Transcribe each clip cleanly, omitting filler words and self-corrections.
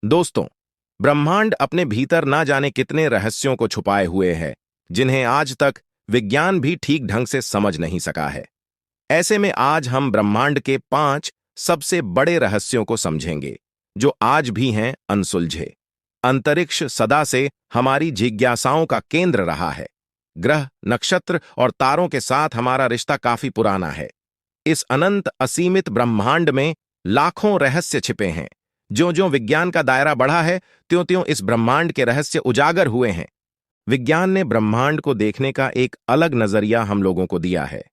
दोस्तों, ब्रह्मांड अपने भीतर ना जाने कितने रहस्यों को छुपाए हुए है, जिन्हें आज तक विज्ञान भी ठीक ढंग से समझ नहीं सका है। ऐसे में आज हम ब्रह्मांड के 5 सबसे बड़े रहस्यों को समझेंगे, जो आज भी हैं अनसुलझे। अंतरिक्ष सदा से हमारी जिज्ञासाओं का केंद्र रहा है। ग्रह, नक्षत्र और तारों के साथ हमारा रिश्ता काफी पुराना है। इस अनंत असीमित ब्रह्मांड में लाखों रहस्य छिपे हैं। ज्यों-ज्यों विज्ञान का दायरा बढ़ा है, त्यों-त्यों इस ब्रह्मांड के रहस्य उजागर हुए हैं। विज्ञान ने ब्रह्मांड को देखने का एक अलग नजरिया हम लोगों को दिया है।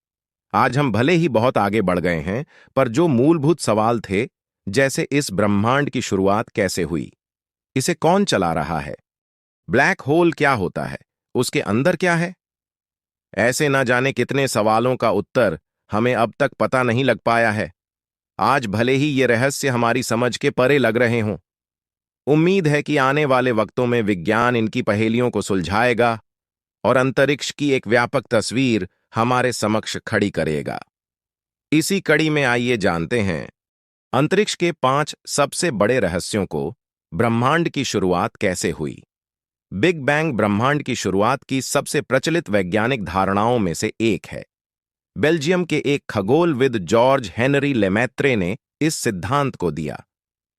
आज हम भले ही बहुत आगे बढ़ गए हैं, पर जो मूलभूत सवाल थे, जैसे इस ब्रह्मांड की शुरुआत कैसे हुई, इसे कौन चला रहा है, ब्लैक होल क्या होता है, उसके अंदर क्या है, ऐसे ना जाने कितने सवालों का उत्तर हमें अब तक पता नहीं लग पाया है। आज भले ही ये रहस्य हमारी समझ के परे लग रहे हों, उम्मीद है कि आने वाले वक्तों में विज्ञान इनकी पहेलियों को सुलझाएगा और अंतरिक्ष की एक व्यापक तस्वीर हमारे समक्ष खड़ी करेगा। इसी कड़ी में आइए जानते हैं अंतरिक्ष के 5 सबसे बड़े रहस्यों को। ब्रह्मांड की शुरुआत कैसे हुई। बिग बैंग ब्रह्मांड की शुरुआत की सबसे प्रचलित वैज्ञानिक धारणाओं में से एक है। बेल्जियम के एक खगोलविद जॉर्ज हेनरी लेमैत्रे ने इस सिद्धांत को दिया।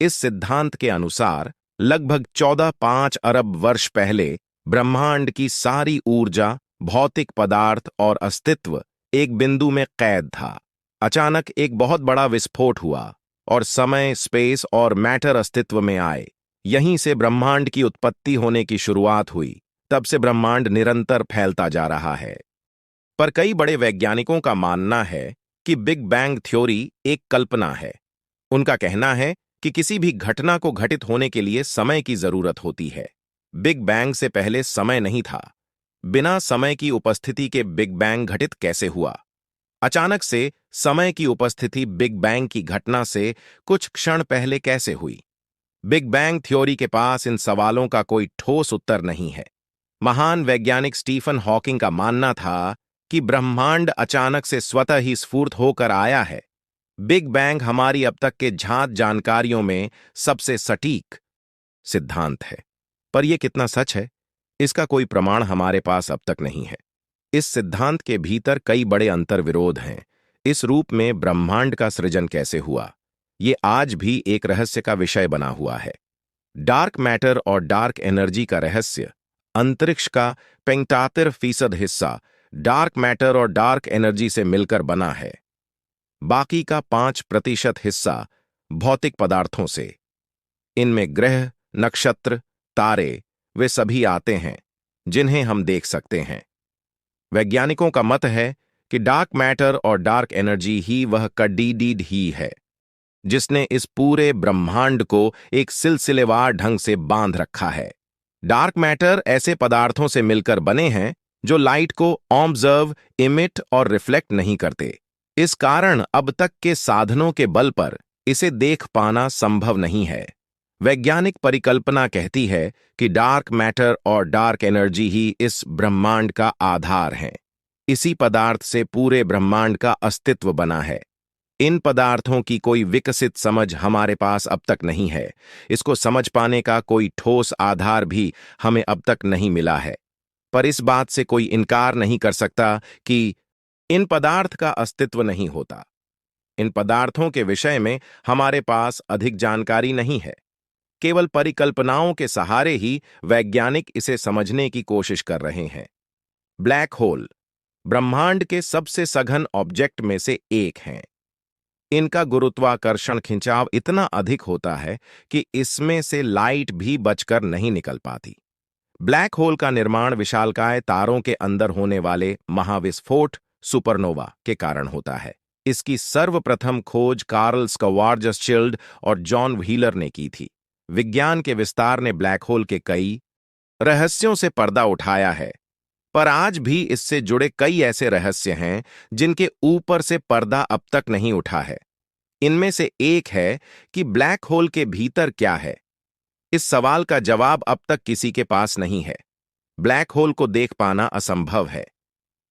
इस सिद्धांत के अनुसार लगभग 14.5 अरब वर्ष पहले ब्रह्मांड की सारी ऊर्जा, भौतिक पदार्थ और अस्तित्व एक बिंदु में कैद था। अचानक एक बहुत बड़ा विस्फोट हुआ और समय, स्पेस और मैटर अस्तित्व में आए। यहीं से ब्रह्मांड की उत्पत्ति होने की शुरुआत हुई। तब से ब्रह्मांड निरंतर फैलता जा रहा है। पर कई बड़े वैज्ञानिकों का मानना है कि बिग बैंग थ्योरी एक कल्पना है। उनका कहना है कि किसी भी घटना को घटित होने के लिए समय की जरूरत होती है। बिग बैंग से पहले समय नहीं था। बिना समय की उपस्थिति के बिग बैंग घटित कैसे हुआ? अचानक से समय की उपस्थिति बिग बैंग की घटना से कुछ क्षण पहले कैसे हुई? बिग बैंग थ्योरी के पास इन सवालों का कोई ठोस उत्तर नहीं है। महान वैज्ञानिक स्टीफन हॉकिंग का मानना था कि ब्रह्मांड अचानक से स्वतः ही स्फूर्त होकर आया है। बिग बैंग हमारी अब तक के ज्ञात जानकारियों में सबसे सटीक सिद्धांत है। पर यह कितना सच है, इसका कोई प्रमाण हमारे पास अब तक नहीं है। इस सिद्धांत के भीतर कई बड़े अंतर्विरोध हैं। इस रूप में ब्रह्मांड का सृजन कैसे हुआ, ये आज भी एक रहस्य का विषय बना हुआ है। डार्क मैटर और डार्क एनर्जी का रहस्य। अंतरिक्ष का 75% हिस्सा डार्क मैटर और डार्क एनर्जी से मिलकर बना है। बाकी का 5% हिस्सा भौतिक पदार्थों से। इनमें ग्रह, नक्षत्र, तारे वे सभी आते हैं, जिन्हें हम देख सकते हैं। वैज्ञानिकों का मत है कि डार्क मैटर और डार्क एनर्जी ही वह कड़ीडीड ही है, जिसने इस पूरे ब्रह्मांड को एक सिलसिलेवार ढंग से बांध रखा है। डार्क मैटर ऐसे पदार्थों से मिलकर बने हैं जो लाइट को ऑब्जर्व, इमिट और रिफ्लेक्ट नहीं करते। इस कारण अब तक के साधनों के बल पर इसे देख पाना संभव नहीं है। वैज्ञानिक परिकल्पना कहती है कि डार्क मैटर और डार्क एनर्जी ही इस ब्रह्मांड का आधार हैं। इसी पदार्थ से पूरे ब्रह्मांड का अस्तित्व बना है। इन पदार्थों की कोई विकसित समझ हमारे पास अब तक नहीं है। इसको समझ पाने का कोई ठोस आधार भी हमें अब तक नहीं मिला है। पर इस बात से कोई इनकार नहीं कर सकता कि इन पदार्थ का अस्तित्व नहीं होता। इन पदार्थों के विषय में हमारे पास अधिक जानकारी नहीं है। केवल परिकल्पनाओं के सहारे ही वैज्ञानिक इसे समझने की कोशिश कर रहे हैं। ब्लैक होल ब्रह्मांड के सबसे सघन ऑब्जेक्ट में से एक हैं। इनका गुरुत्वाकर्षण खिंचाव इतना अधिक होता है कि इसमें से लाइट भी बचकर नहीं निकल पाती। ब्लैक होल का निर्माण विशालकाय तारों के अंदर होने वाले महाविस्फोट, सुपरनोवा के कारण होता है। इसकी सर्वप्रथम खोज कार्ल स्कवार्जस्चिल्ड और जॉन व्हीलर ने की थी। विज्ञान के विस्तार ने ब्लैक होल के कई रहस्यों से पर्दा उठाया है, पर आज भी इससे जुड़े कई ऐसे रहस्य हैं जिनके ऊपर से पर्दा अब तक नहीं उठा है। इनमें से एक है कि ब्लैक होल के भीतर क्या है। इस सवाल का जवाब अब तक किसी के पास नहीं है। ब्लैक होल को देख पाना असंभव है।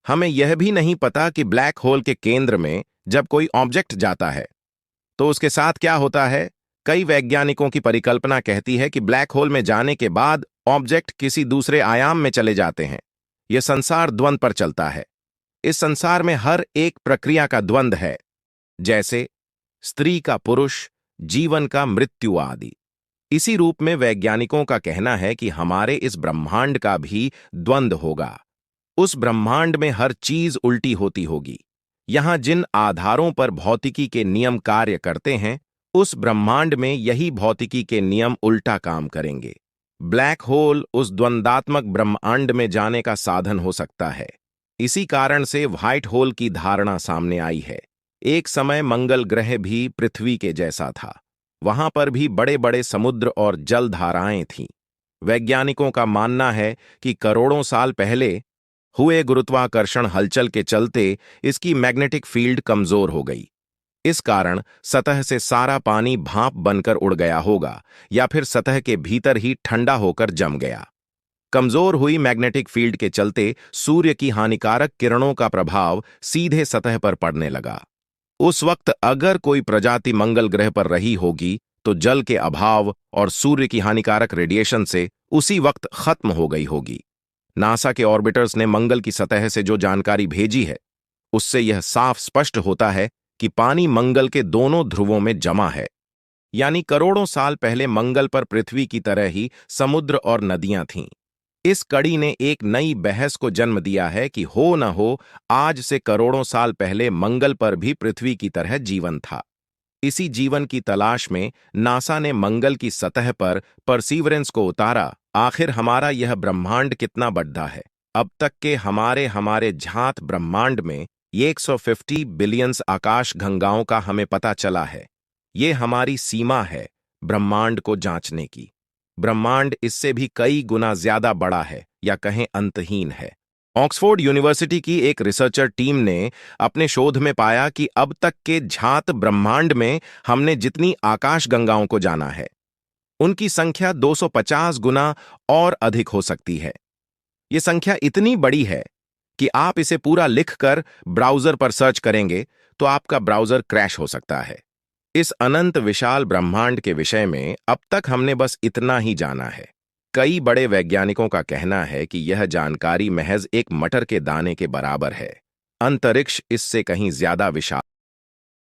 हमें यह भी नहीं पता कि ब्लैक होल के केंद्र में जब कोई ऑब्जेक्ट जाता है तो उसके साथ क्या होता है। कई वैज्ञानिकों की परिकल्पना कहती है कि ब्लैक होल में जाने के बाद ऑब्जेक्ट किसी दूसरे आयाम में चले जाते हैं। यह संसार द्वंद पर चलता है। इस संसार में हर एक प्रक्रिया का द्वंद है, जैसे स्त्री का पुरुष, जीवन का मृत्यु आदि। इसी रूप में वैज्ञानिकों का कहना है कि हमारे इस ब्रह्मांड का भी द्वंद होगा। उस ब्रह्मांड में हर चीज उल्टी होती होगी। यहां जिन आधारों पर भौतिकी के नियम कार्य करते हैं, उस ब्रह्मांड में यही भौतिकी के नियम उल्टा काम करेंगे। ब्लैक होल उस द्वंदात्मक ब्रह्मांड में जाने का साधन हो सकता है। इसी कारण से व्हाइट होल की धारणा सामने आई है। एक समय मंगल ग्रह भी पृथ्वी के जैसा था। वहां पर भी बड़े बड़े समुद्र और जल धाराएं थीं। वैज्ञानिकों का मानना है कि करोड़ों साल पहले हुए गुरुत्वाकर्षण हलचल के चलते इसकी मैग्नेटिक फील्ड कमजोर हो गई। इस कारण सतह से सारा पानी भाप बनकर उड़ गया होगा, या फिर सतह के भीतर ही ठंडा होकर जम गया। कमजोर हुई मैग्नेटिक फील्ड के चलते सूर्य की हानिकारक किरणों का प्रभाव सीधे सतह पर पड़ने लगा। उस वक्त अगर कोई प्रजाति मंगल ग्रह पर रही होगी तो जल के अभाव और सूर्य की हानिकारक रेडिएशन से उसी वक्त खत्म हो गई होगी। नासा के ऑर्बिटर्स ने मंगल की सतह से जो जानकारी भेजी है, उससे यह साफ स्पष्ट होता है कि पानी मंगल के दोनों ध्रुवों में जमा है। यानी करोड़ों साल पहले मंगल पर पृथ्वी की तरह ही समुद्र और नदियां थीं। इस कड़ी ने एक नई बहस को जन्म दिया है कि हो न हो, आज से करोड़ों साल पहले मंगल पर भी पृथ्वी की तरह जीवन था। इसी जीवन की तलाश में नासा ने मंगल की सतह पर परसीवरेंस को उतारा। आखिर हमारा यह ब्रह्मांड कितना बड़ा है? अब तक के हमारे झात ब्रह्मांड में 150 बिलियन आकाश गंगाओं का हमें पता चला है। ये हमारी सीमा है ब्रह्मांड को जांचने की। ब्रह्मांड इससे भी कई गुना ज्यादा बड़ा है, या कहें अंतहीन है। ऑक्सफोर्ड यूनिवर्सिटी की एक रिसर्चर टीम ने अपने शोध में पाया कि अब तक के झात ब्रह्मांड में हमने जितनी आकाश गंगाओं को जाना है, उनकी संख्या 250 गुना और अधिक हो सकती है। यह संख्या इतनी बड़ी है कि आप इसे पूरा लिखकर ब्राउजर पर सर्च करेंगे तो आपका ब्राउजर क्रैश हो सकता है। इस अनंत विशाल ब्रह्मांड के विषय में अब तक हमने बस इतना ही जाना है। कई बड़े वैज्ञानिकों का कहना है कि यह जानकारी महज एक मटर के दाने के बराबर है। अंतरिक्ष इससे कहीं ज्यादा विशाल